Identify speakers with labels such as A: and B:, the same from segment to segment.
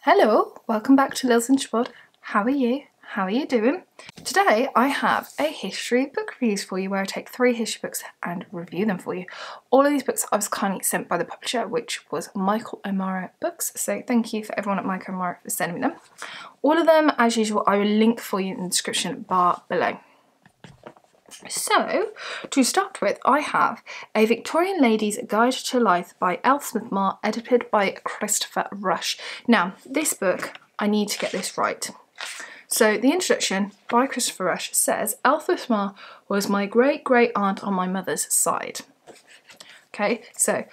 A: Hello, welcome back to Lils and Spud. How are you? How are you doing? Today I have a history book reviews for you where I take 3 history books and review them for you. All of these books I was kindly sent by the publisher, which was Michael O'Mara Books, so thank you for everyone at Michael O'Mara for sending me them. All of them, as usual, I will link for you in the description bar below. So, to start with, I have A Victorian Lady's Guide to Life by Elspeth Marr, edited by Christopher Rush. Now, this book, I need to get this right. So, the introduction by Christopher Rush says, Elspeth Marr was my great-great-aunt on my mother's side. Okay, so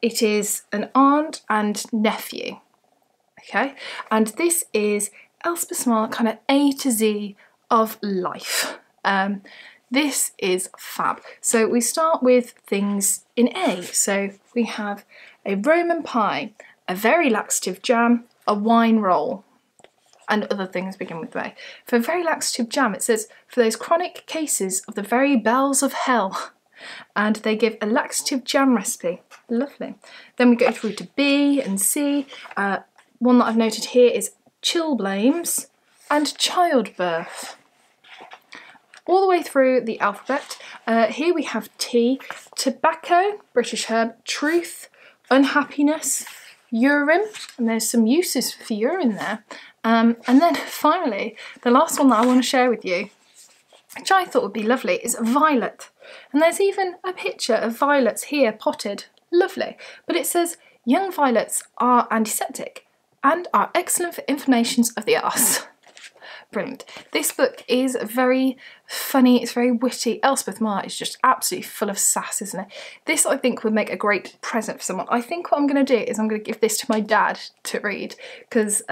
A: it is an aunt and nephew. Okay, and this is Elspeth Marr, kind of A to Z of life. This is fab. So we start with things in A. So we have a Roman pie, a very laxative jam, a wine roll, and other things begin with A. For very laxative jam, it says, for those chronic cases of the very bowels of hell. And they give a laxative jam recipe. Lovely. Then we go through to B and C. One that I've noted here is chilblains and childbirth. All the way through the alphabet, here we have T, tobacco, British herb, truth, unhappiness, urine, and there's some uses for urine there. And then finally, the last one that I want to share with you, which I thought would be lovely, is violet. And there's even a picture of violets here potted. Lovely. But it says, young violets are antiseptic and are excellent for inflammations of the arse. Brilliant. This book is very funny, it's very witty. Elspeth Marr is just absolutely full of sass, isn't it? This, I think, would make a great present for someone. I think what I'm going to do is I'm going to give this to my dad to read, because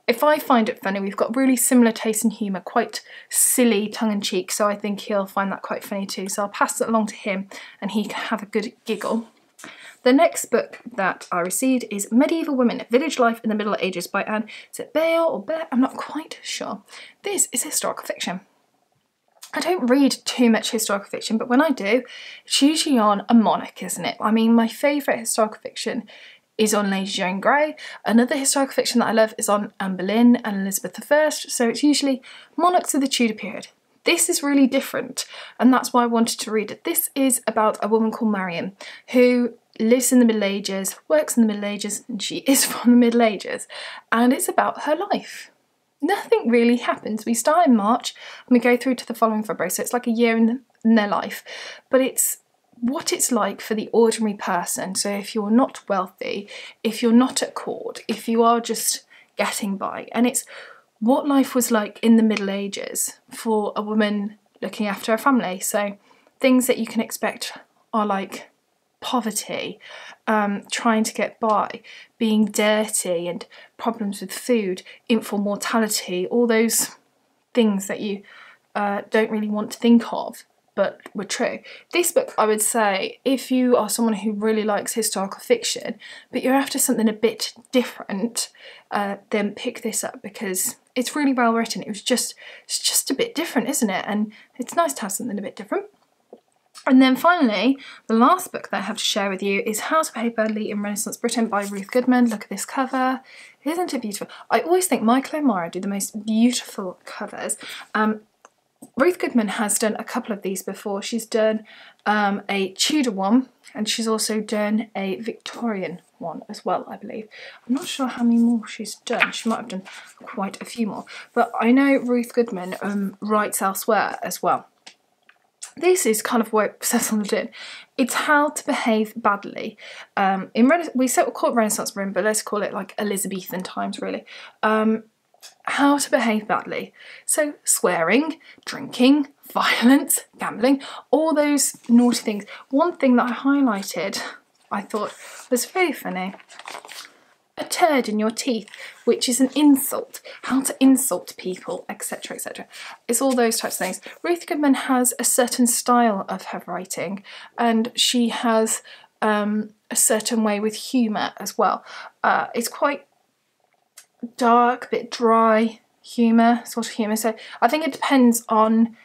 A: if I find it funny, we've got really similar taste in humour, quite silly, tongue-in-cheek, so I think he'll find that quite funny too. So I'll pass it along to him and he can have a good giggle. The next book that I received is Medieval Women, Village Life in the Middle Ages by Anne. Is it Bear or Bear? I'm not quite sure. This is historical fiction. I don't read too much historical fiction, but when I do, it's usually on a monarch, isn't it? I mean, my favourite historical fiction is on Lady Jane Grey. Another historical fiction that I love is on Anne Boleyn and Elizabeth I, so it's usually monarchs of the Tudor period. This is really different, and that's why I wanted to read it. This is about a woman called Marion, who lives in the Middle Ages, works in the Middle Ages, and she is from the Middle Ages, and it's about her life. Nothing really happens. We start in March and we go through to the following February, so it's like a year in their life, but it's what it's like for the ordinary person. So if you're not wealthy, if you're not at court, if you are just getting by, and it's what life was like in the Middle Ages for a woman looking after her family. So things that you can expect are like poverty, trying to get by, being dirty and problems with food, infant mortality, all those things that you don't really want to think of but were true. This book, I would say, if you are someone who really likes historical fiction but you're after something a bit different, then pick this up because it's really well written. It's just a bit different, isn't it? And it's nice to have something a bit different. And then finally, the last book that I have to share with you is How to Behave Badly in Renaissance Britain by Ruth Goodman. Look at this cover. Isn't it beautiful? I always think Michael O'Mara do the most beautiful covers. Ruth Goodman has done a couple of these before. She's done a Tudor one, and she's also done a Victorian one as well, I believe. I'm not sure how many more she's done. She might have done quite a few more. But I know Ruth Goodman writes elsewhere as well. This is kind of what it says on the tin. It's How to Behave Badly. We call it Renaissance Britain, but let's call it like Elizabethan times, really. How to behave badly. So swearing, drinking, violence, gambling, all those naughty things. One thing that I highlighted, I thought was very funny. A turd in your teeth, which is an insult. How to insult people, etc, etc. It's all those types of things. Ruth Goodman has a certain style of her writing, and she has a certain way with humour as well. It's quite dark, a bit dry humour, sort of humour. So I think it depends on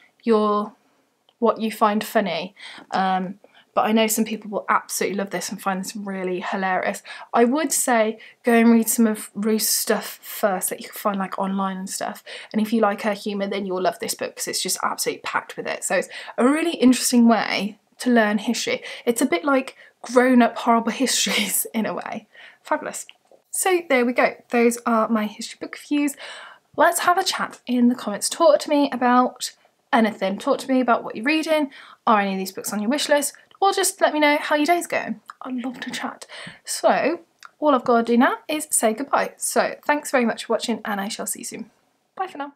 A: what you find funny. but I know some people will absolutely love this and find this really hilarious. I would say go and read some of Ruth's stuff first that you can find like online and stuff, and if you like her humour then you'll love this book because it's just absolutely packed with it. So it's a really interesting way to learn history. It's a bit like grown-up horrible histories in a way. Fabulous. So there we go, those are my history book reviews. Let's have a chat in the comments. Talk to me about anything. Talk to me about what you're reading. Are any of these books on your wish list? Or just let me know how your day's going. I'd love to chat. So all I've got to do now is say goodbye. So thanks very much for watching and I shall see you soon. Bye for now.